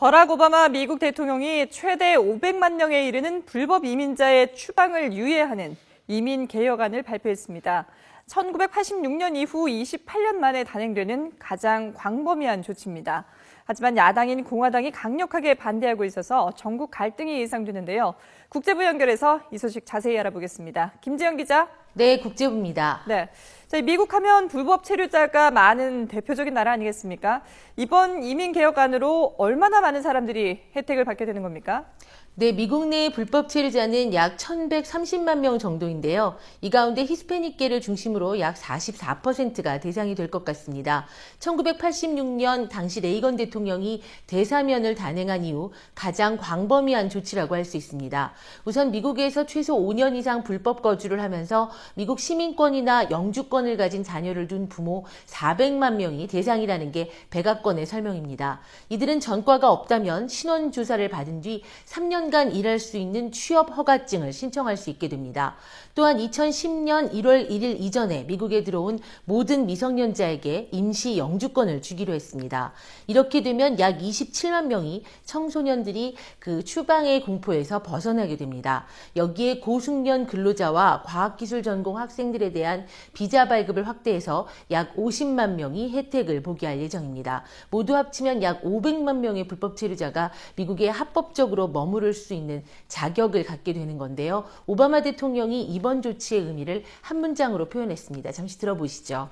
버락 오바마 미국 대통령이 최대 500만 명에 이르는 불법 이민자의 추방을 유예하는 이민 개혁안을 발표했습니다. 1986년 이후 28년 만에 단행되는 가장 광범위한 조치입니다. 하지만 야당인 공화당이 강력하게 반대하고 있어서 전국 갈등이 예상되는데요. 국제부 연결해서 이 소식 자세히 알아보겠습니다. 김지영 기자. 네, 국제부입니다. 네, 미국 하면 불법 체류자가 많은 대표적인 나라 아니겠습니까? 이번 이민개혁안으로 얼마나 많은 사람들이 혜택을 받게 되는 겁니까? 네, 미국 내 불법 체류자는 약 1,130만 명 정도인데요. 이 가운데 히스패닉계를 중심으로 약 44%가 대상이 될 것 같습니다. 1986년 당시 레이건 대통령이 대사면을 단행한 이후 가장 광범위한 조치라고 할 수 있습니다. 우선 미국에서 최소 5년 이상 불법 거주를 하면서 미국 시민권이나 영주권을 가진 자녀를 둔 부모 400만 명이 대상이라는 게 백악관의 설명입니다. 이들은 전과가 없다면 신원 조사를 받은 뒤 3년간 일할 수 있는 취업 허가증을 신청할 수 있게 됩니다. 또한 2010년 1월 1일 이전에 미국에 들어온 모든 미성년자에게 임시 영주권을 주기로 했습니다. 이렇게 되면 약 27만 명이 청소년들이 그 추방의 공포에서 벗어나게 됩니다. 여기에 고숙련 근로자와 과학기술 전공 학생들에 대한 비자 발급을 확대해서 약 50만 명이 혜택을 보게 할 예정입니다. 모두 합치면 약 500만 명의 불법 체류자가 미국에 합법적으로 머무를 수 있는 자격을 갖게 되는 건데요. 오바마 대통령이 이번 조치의 의미를 한 문장으로 표현했습니다. 잠시 들어보시죠.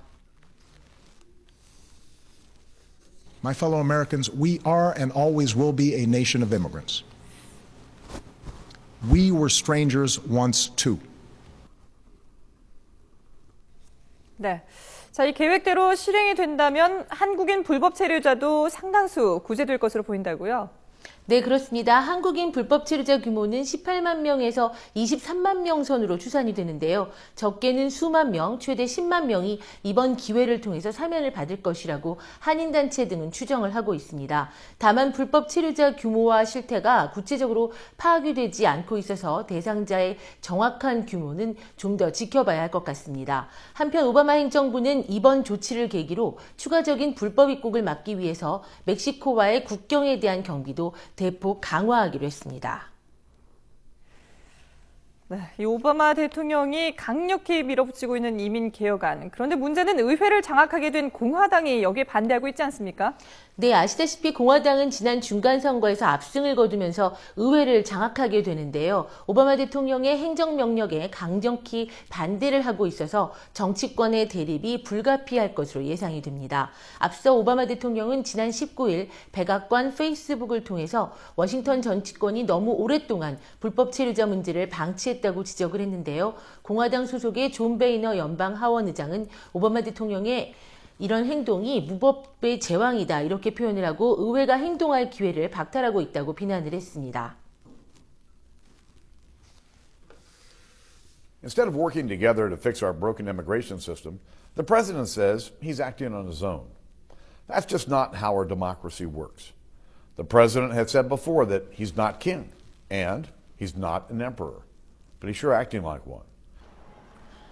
My fellow Americans, we are and always will be a nation of immigrants. We were strangers once too. 네. 이 계획대로 실행이 된다면 한국인 불법 체류자도 상당수 구제될 것으로 보인다고요? 네, 그렇습니다. 한국인 불법 체류자 규모는 18만 명에서 23만 명 선으로 추산이 되는데요. 적게는 수만 명, 최대 10만 명이 이번 기회를 통해서 사면을 받을 것이라고 한인단체 등은 추정을 하고 있습니다. 다만 불법 체류자 규모와 실태가 구체적으로 파악이 되지 않고 있어서 대상자의 정확한 규모는 좀 더 지켜봐야 할 것 같습니다. 한편 오바마 행정부는 이번 조치를 계기로 추가적인 불법 입국을 막기 위해서 멕시코와의 국경에 대한 경비도 대폭 강화하기로 했습니다. 네, 이 오바마 대통령이 강력히 밀어붙이고 있는 이민 개혁안. 그런데 문제는 의회를 장악하게 된 공화당이 여기에 반대하고 있지 않습니까? 네, 아시다시피 공화당은 지난 중간선거에서 압승을 거두면서 의회를 장악하게 되는데요. 오바마 대통령의 행정명령에 강력히 반대를 하고 있어서 정치권의 대립이 불가피할 것으로 예상이 됩니다. 앞서 오바마 대통령은 지난 19일 백악관 페이스북을 통해서 워싱턴 정치권이 너무 오랫동안 불법 체류자 문제를 방치했다고 지적을 했는데요. 공화당 소속의 존 베이너 연방 하원 의장은 오바마 대통령의 이런 행동이 무법의 제왕이다 이렇게 표현을 하고 의회가 행동할 기회를 박탈하고 있다고 비난을 했습니다. Instead of working together to fix our broken immigration system, the president says he's acting on his own. That's just not how our democracy works. The president had said before that he's not king and he's not an emperor, but he's sure acting like one.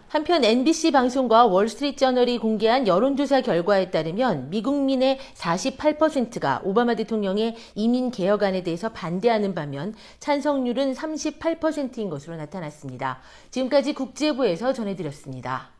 한편 NBC 방송과 월스트리트저널이 공개한 여론조사 결과에 따르면 미국민의 48%가 오바마 대통령의 이민 개혁안에 대해서 반대하는 반면 찬성률은 38%인 것으로 나타났습니다. 지금까지 국제부에서 전해드렸습니다.